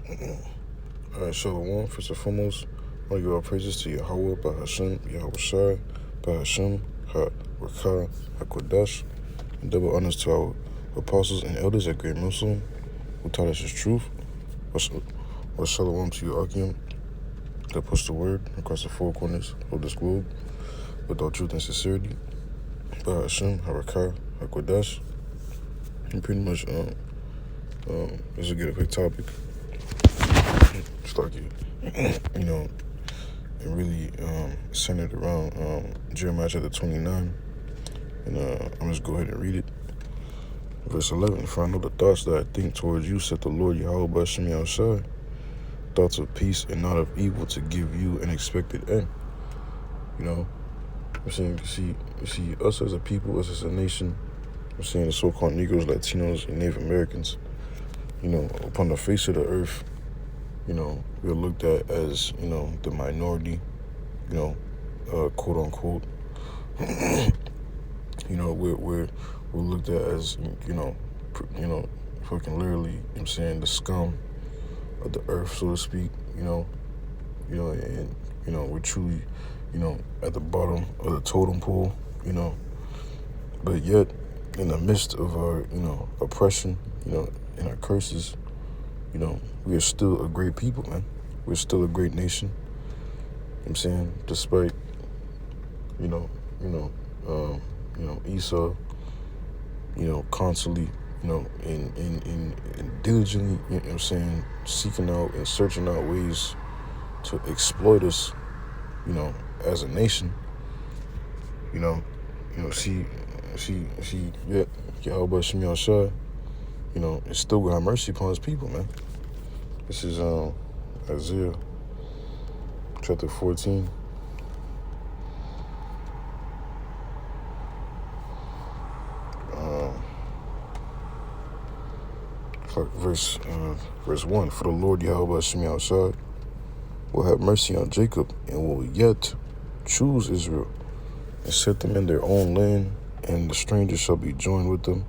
Shalom. First and foremost, I want to give all praises to Yahweh, Bahashem, Yahweh Shai, Bahashem, Ha-Rakah, HaKodash, and double honors to our apostles and elders at Great Muslim, who taught us his truth. Wa shalom to you, Akim, that push the word across the four corners of this globe with all truth and sincerity. Bahashem, Harakah, HaKodash. And pretty much, this will get a quick topic. Start and really centered around Jeremiah chapter 29. And I'm just go ahead and read it. Verse 11, for I know the thoughts that I think towards you, said the Lord Yahweh Bashem Yahushai, thoughts of peace and not of evil, to give you an expected end. I'm saying, you see us as a people, us as a nation, I'm saying the so-called Negroes, Latinos, and Native Americans, upon the face of the earth, we're looked at as, the minority, quote unquote. We're looked at as, fucking literally, the scum of the earth, so to speak, and we're truly, at the bottom of the totem pole, but yet in the midst of our, oppression, and our curses, we are still a great people, man. We're still a great nation. Despite, Esau, constantly, and diligently, seeking out and searching out ways to exploit us, as a nation, yet Yahweh Shemi Shai, is still gonna have mercy upon his people, man. This is Isaiah chapter 14. Verse 1, for the Lord Yahweh Shemi Shai will have mercy on Jacob and will yet choose Israel and set them in their own land, and the stranger shall be joined with them,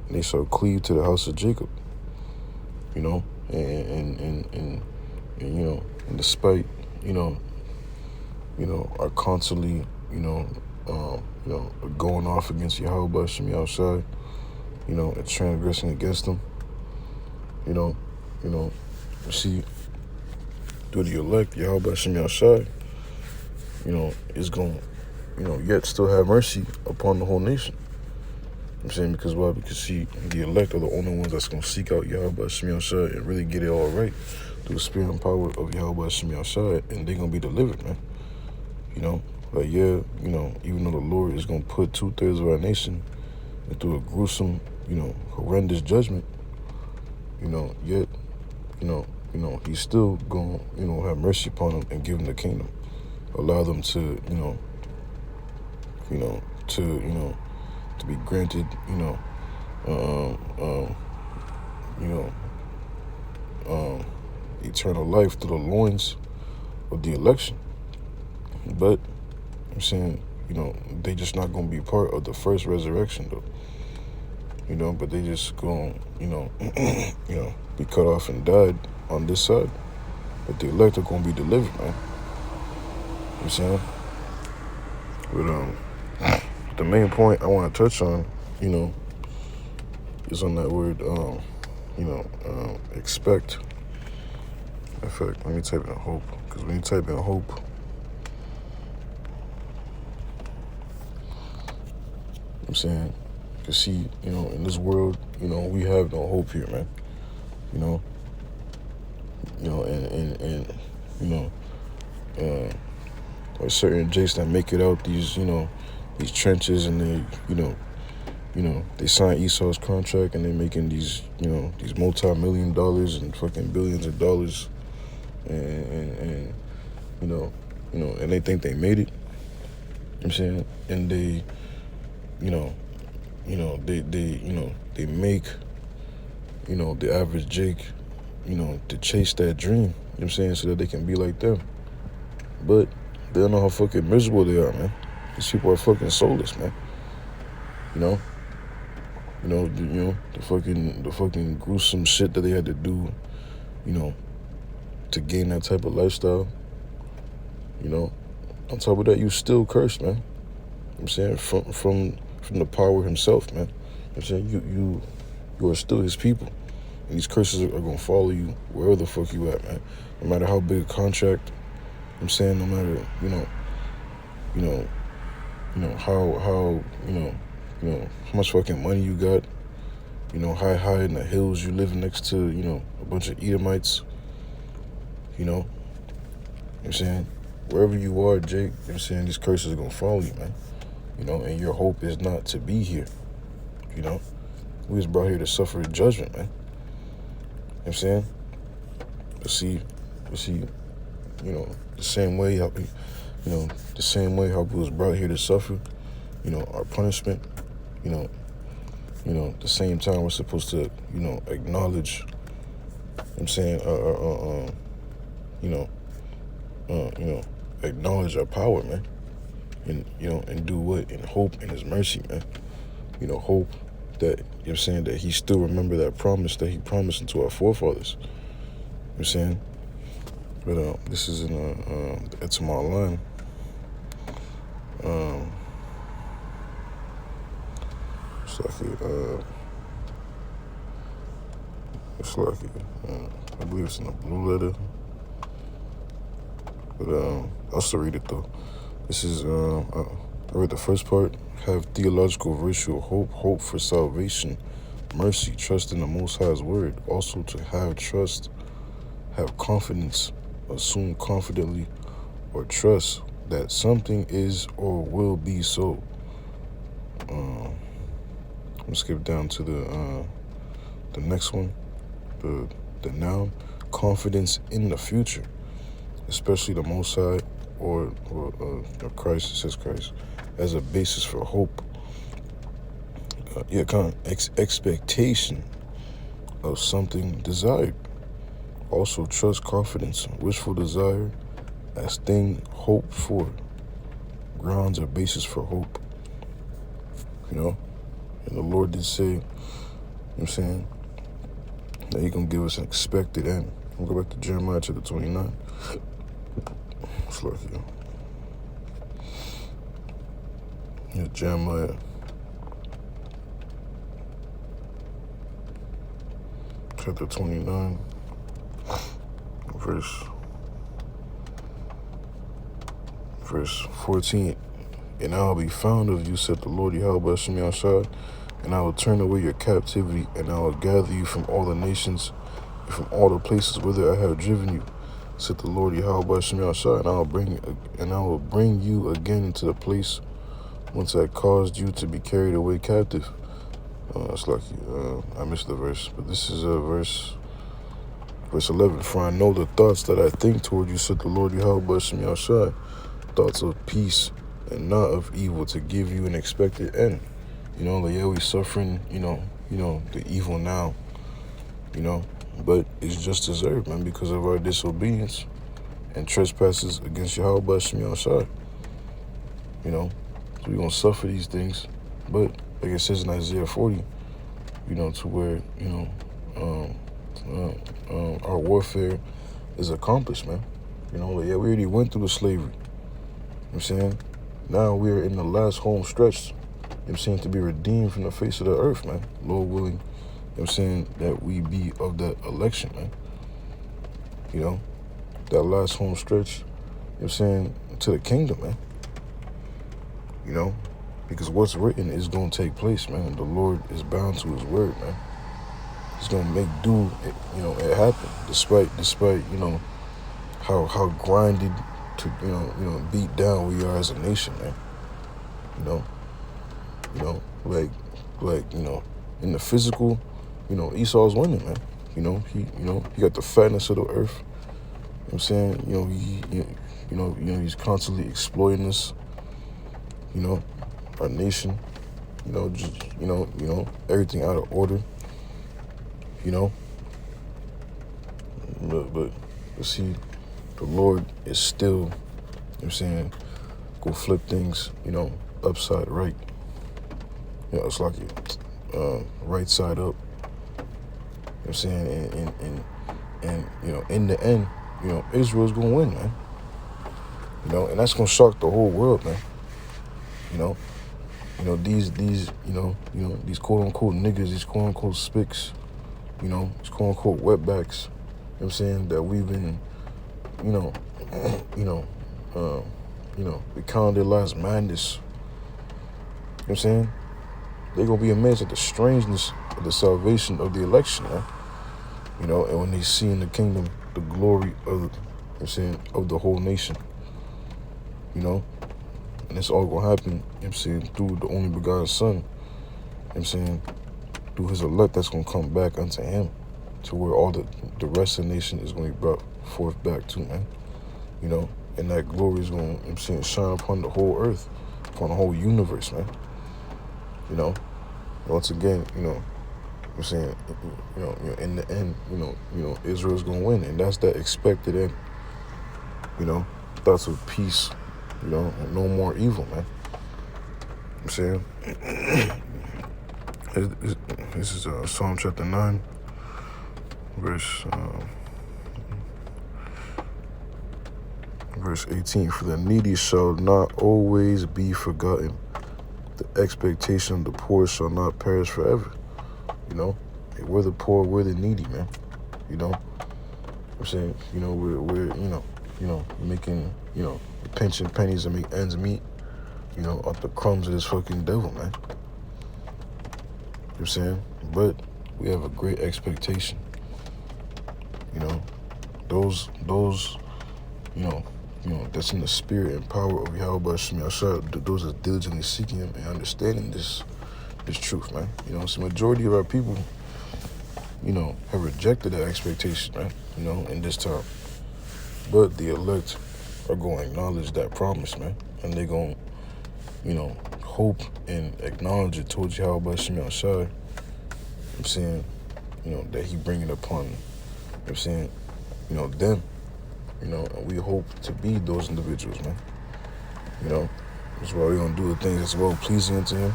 and they shall cleave to the house of Jacob. And despite, are constantly, going off against Yahweh Shem Yahushai, and transgressing against them, see, through the elect, Yahweh Shem Yahushai, is going to, yet still have mercy upon the whole nation. Because why? Because see, the elect are the only ones that's going to seek out Yahweh Shem Yahushai and really get it all right through the spirit and power of Yahweh Shem Yahushai, and they're going to be delivered, man. Even though the Lord is going to put 2/3 of our nation into a gruesome, horrendous judgment, yet, he's still going to, have mercy upon them and give them the kingdom. Allow them to, to be granted, eternal life through the loins of the election. But they just not going to be part of the first resurrection, though. But they just going to, be cut off and died on this side. But the elect are going to be delivered, man. But the main point I want to touch on, is on that word, expect. In fact, let me type in hope, because when you type in hope, because see, in this world, we have no hope here, man. There's certain Jakes that make it out these trenches, and they sign Esau's contract, and they're making these multi-million dollars and fucking billions of dollars, and they think they made it. And they, they make, the average Jake, to chase that dream, so that they can be like them. But they don't know how fucking miserable they are, man. These people are fucking soulless, man. The fucking gruesome shit that they had to do, you know, to gain that type of lifestyle, you know. On top of that, you still cursed, man. You know what I'm saying? From the power himself, man. You know what I'm saying? You are still his people. And these curses are gonna follow you wherever the fuck you at, man. No matter how big a contract, you know what I'm saying, no matter, how how much fucking money you got, high in the hills, you living next to, a bunch of Edomites, you know what I'm saying? Wherever you are, Jake, you know what I'm saying, these curses are gonna follow you, man. And your hope is not to be here, We was brought here to suffer judgment, man. You know what I'm saying? Let's see, the same way how we was brought here to suffer, our punishment, the same time we're supposed to, acknowledge, you know what I'm saying, acknowledge our power, man. And do what? And hope in his mercy, man. Hope that, that he still remember that promise that he promised unto our forefathers. You know what I'm saying? But this is in Etymar line. I believe it's in the blue letter. But I'll still read it though. This is I read the first part. Have theological virtue, hope for salvation, mercy, trust in the Most High's word. Also to have trust, have confidence, assume confidently, or trust that something is or will be so. I'm gonna skip down to the next one, the noun, confidence in the future, especially the Most High or Christ, it says Christ, as a basis for hope. Expectation of something desired. Also trust, confidence, wishful desire as thing hoped for. Grounds or basis for hope. And the Lord did say, you know what I'm saying, that he gonna give us an expected end. We'll go back to Jeremiah chapter 29. It's like, Jeremiah chapter 29, verse 14. And I will be found of you, said the Lord Yahweh Shem Yahshua, and I will turn away your captivity, and I will gather you from all the nations, and from all the places whither I have driven you, said the Lord Yahweh Shem Yahshua, and I will bring you again into the place whence I caused you to be carried away captive. It's lucky. I missed the verse, but this is verse 11. For I know the thoughts that I think toward you, said the Lord Yahweh Shem Yahshua, thoughts of peace and not of evil, to give you an expected end. We suffering, the evil now, but it's just deserved, man, because of our disobedience and trespasses against Yahweh Shem Yahshua. So we're going to suffer these things, but like it says in Isaiah 40, to where, our warfare is accomplished, man. We already went through the slavery. You know what I'm saying? Now we're in the last home stretch, to be redeemed from the face of the earth, man. Lord willing, that we be of that election, man. That last home stretch, to the kingdom, man. Because what's written is going to take place, man. The Lord is bound to his word, man. He's going to make do, it happen, despite, how grinded to, beat down we are as a nation, man. In the physical, Esau's winning, man. He got the fatness of the earth. You know what I'm saying? He's constantly exploiting us, our nation, everything out of order, but see, the Lord is still, go flip things, upside right. It's like right side up. And in the end, Israel's gonna win, man. And that's gonna shock the whole world, man. These these quote unquote niggas, these quote unquote spics, these quote unquote wetbacks, I'm saying, that we've been, we count their lives madness. I'm saying? They're gonna be amazed at the strangeness of the salvation of the election, man. And when they see in the kingdom the glory of of the whole nation. And it's all gonna happen, through the only begotten Son, through his elect that's gonna come back unto him, to where all the rest of the nation is gonna be brought forth back to, man. And that glory is gonna, shine upon the whole earth, upon the whole universe, man. Once again, in the end, Israel's gonna win, and that's that expected end. Thoughts of peace, and no more evil, man. This is Psalm chapter 9, verse 18. For the needy shall not always be forgotten. The expectation of the poor shall not perish forever. We're the poor, we're the needy, man. We're making, pinching pennies to make ends meet, off the crumbs of this fucking devil, man. But we have a great expectation. Those that's in the spirit and power of Yahweh Shem Yahshua, those are diligently seeking him and understanding this truth, man. So majority of our people, have rejected that expectation, man, in this time. But the elect are going to acknowledge that promise, man. And they're going to, hope and acknowledge it towards Yahweh Shem Yahshua. That he bring it upon, them. And we hope to be those individuals, man. That's why we're going to do the things that's well-pleasing unto him,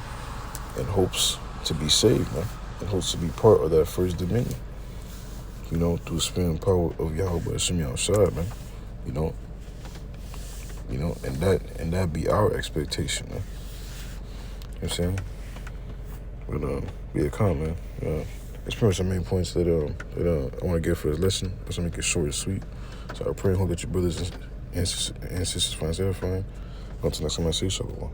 in hopes to be saved, man. In hopes to be part of that first dominion, through the spirit and power of Yahweh Shem Yahshua, man. And that be our expectation, man. You know what I'm saying? But, yeah, come on, man. That's pretty much the main points that I want to get for this lesson. Let's make it short and sweet. So I pray and hope that your brothers and sisters find it edifying. Until next time I see you, shalom.